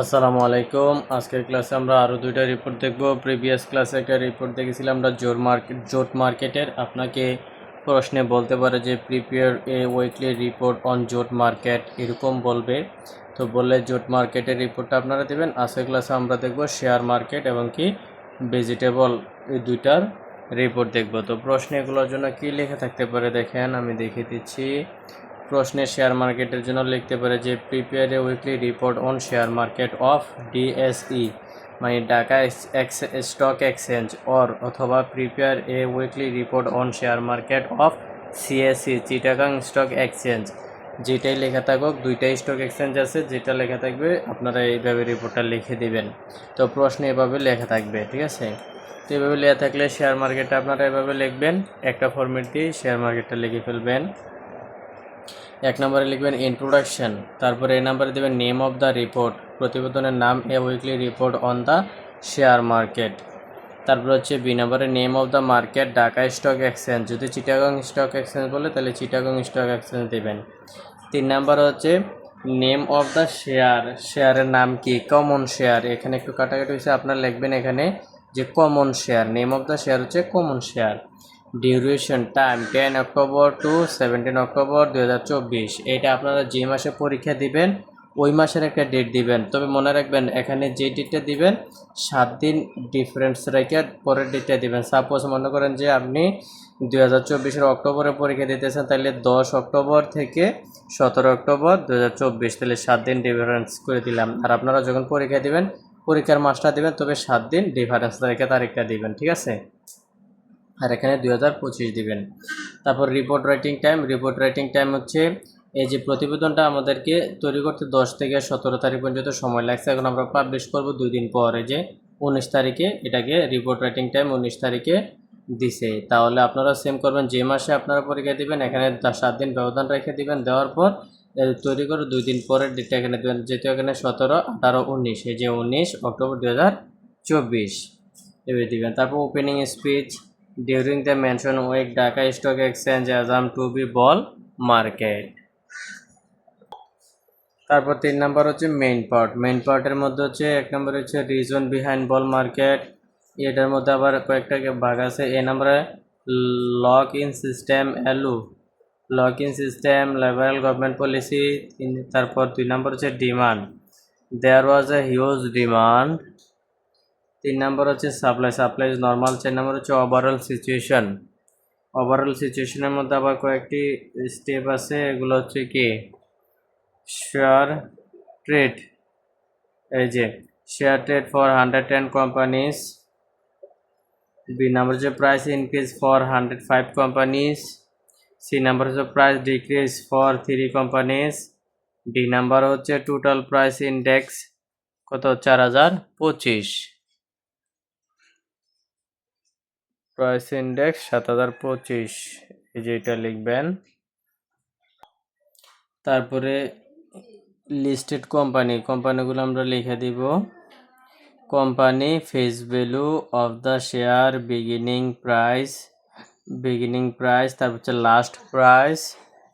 আসসালামু আলাইকুম। আজকের ক্লাসে আমরা আরও দুইটা রিপোর্ট দেখব। প্রিভিয়াস ক্লাসে একটা রিপোর্ট দেখেছিলাম আমরা জোট মার্কেটের। আপনাকে প্রশ্নে বলতে পারে যে prepare a weekly report on জোট মার্কেট, এরকম বলবে। তো বললে জোট মার্কেটের রিপোর্টটা আপনারা দেবেন। আজকের ক্লাসে আমরা দেখব শেয়ার মার্কেট এবং কি ভেজিটেবল, এই দুইটার রিপোর্ট দেখব। তো প্রশ্নে এগুলোর জন্য কী লেখা থাকতে পারে দেখেন, আমি দেখিয়ে দিচ্ছি। প্রশ্নে শেয়ার মার্কেটের জন্য লিখতে পারে যে prepare a weekly report on share market of DSE, মানে ঢাকা স্টক এক্সচেঞ্জ, অথবা prepare a weekly report on share market of CSE, Chittagong stock exchange. যেটাই লেখা থাকুক, দুইটাই স্টক এক্সচেঞ্জ আছে, যেটা লেখা থাকবে আপনারা এইভাবে রিপোর্টটা লিখে দিবেন। তো প্রশ্নে এভাবে লেখা থাকবে, ঠিক আছে। তো এভাবে লেখা থাকলে শেয়ার মার্কেটটা আপনারা এভাবে লিখবেন, একটা ফরম্যাট দিয়ে শেয়ার মার্কেটটা লিখে ফেলবেন। এক নম্বরে লিখবেন ইন্ট্রোডাকশন, তারপরে এ নাম্বারে দেবেন নেম অফ দ্য রিপোর্ট, প্রতিবেদনের নাম a weekly report on the share market. তারপর হচ্ছে বি নাম্বারে name of the market Dhaka stock exchange, যদি চিটাগং স্টক এক্সচেঞ্জ বলে তাহলে চিটাগং স্টক এক্সচেঞ্জ দেবেন। 3 নাম্বার হচ্ছে নেম অফ দ্য শেয়ারের নাম কি, কমন শেয়ার, এখানে একটু কাটাকাটি হয়েছে, আপনারা লিখবেন এখানে যে common share, name of the share হচ্ছে common share. Duration time 10 October to 17 October 2024, এটা আপনারা যে মাসে পরীক্ষা দিবেন ওই মাসের একটা ডেট দিবেন। তবে মনে রাখবেন এখানে যে ডেটটা দিবেন 7 দিন ডিফারেন্স রেখে পরের ডেটটা দিবেন। সাপোজ মনে করেন যে আপনি 2024 অক্টোবরে পরীক্ষা দিতেছেন, তাহলে 10 অক্টোবর থেকে 17 অক্টোবর 2024, তাহলে 7 দিন ডিফারেন্স করে দিলাম। আর আপনারা যখন পরীক্ষা দিবেন পরীক্ষার মাসটা দিবেন, তবে 7 দিন ডিফারেন্স রেখে তারিখটা দিবেন, ঠিক আছে। আর এখানে 2025 দিবেন। তারপর রিপোর্ট রাইটিং টাইম হচ্ছে এই যে প্রতিবেদনটা আমাদেরকে তৈরি করতে 10 থেকে 17 তারিখ পর্যন্ত সময় লাগছে। এখন আমরা পাবলিশ করব 2 দিন পরে, যে 19 তারিখে এটাকে রিপোর্ট রাইটিং টাইম 19 তারিখে দিছে। তাহলে আপনারা সেম করবেন, যে মাসে আপনারা পরীক্ষা দিবেন এখানে 7 দিন ব্যবধান রেখে দিবেন। দেওয়ার পর তৈরি করে 2 দিন পরের ডেটটা এখানে দেবেন, যেহেতু এখানে 17, 18, 19, এই যে 19 অক্টোবর 2024 এভাবে দিবেন। তারপর opening speech during the mention week Dhaka stock exchange assumed to be bull market. তারপর 3 নাম্বার হচ্ছে মেইন পার্টের মধ্যে হচ্ছে 1 নম্বর হচ্ছে রিজন বিহাইন্ড বল মার্কেট, এটার মধ্যে আবার কয়েকটা ভাগ আছে। এ নম্বরে lock in system liberal government policy. তারপর 2 নম্বর হচ্ছে demand, there was a huge demand. 3 নম্বর হচ্ছে সাপ্লাই ইজ নর্মাল। 4 নম্বর হচ্ছে ওভারঅল সিচুয়েশনের মধ্যে আবার কয়েকটি স্টেপ আছে, এগুলো হচ্ছে কি শেয়ার ট্রেড, এই যে share trade for 110 companies. B number হচ্ছে price increase for 105 companies. C number হচ্ছে price decrease for 3 companies. D number হচ্ছে টোটাল প্রাইস ইন্ডেক্স কত, 4025, প্রাইস ইন্ডেক্স 7025, এই যে এটা লিখবেন। তারপরে লিস্টেড কোম্পানিগুলো আমরা লিখে দিব। Company face value of the share, beginning price, তারপর হচ্ছে last price,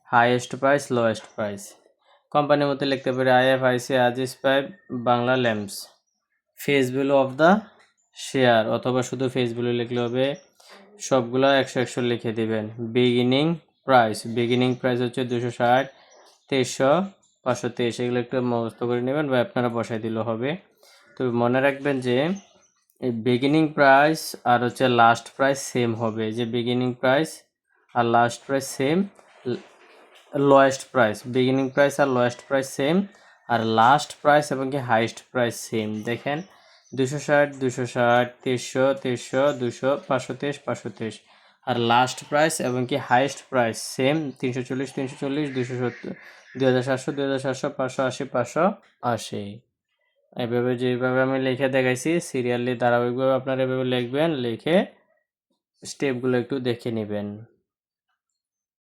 highest price, lowest price. কোম্পানির মধ্যে লিখতে পারি IFIC, Aziz pipe, Bangla lamps. Face value of the share, অথবা শুধু ফেস ভ্যালু লিখলে হবে, সবগুলো 100 লিখে দিবেন। বিগিনিং প্রাইস হচ্ছে 260, 2300, 523, এগুলো একটু মুখস্থ করে নেবেন বা আপনারা বসাই দিলেও হবে। তো মনে রাখবেন যে এই বিগিনিং প্রাইস আর হচ্ছে লাস্ট প্রাইস সেম হবে, যে বিগিনিং প্রাইস আর last price same, lowest price, beginning price আর লোয়েস্ট প্রাইস সেম, আর লাস্ট প্রাইস এবং কি হাইয়েস্ট প্রাইস সেম। দেখেন 260, 2300, 200, 523, 523, আর লাস্ট প্রাইস এবং কি হাইয়েস্ট প্রাইস সেম, 340, 270, 2700, 580, 580। এভাবে যেভাবে আমি লিখে দেখাইছি সিরিয়ালি ধারাবাহিকভাবে আপনারা এভাবে লিখবেন, লিখে স্টেপগুলো একটু দেখে নেবেন।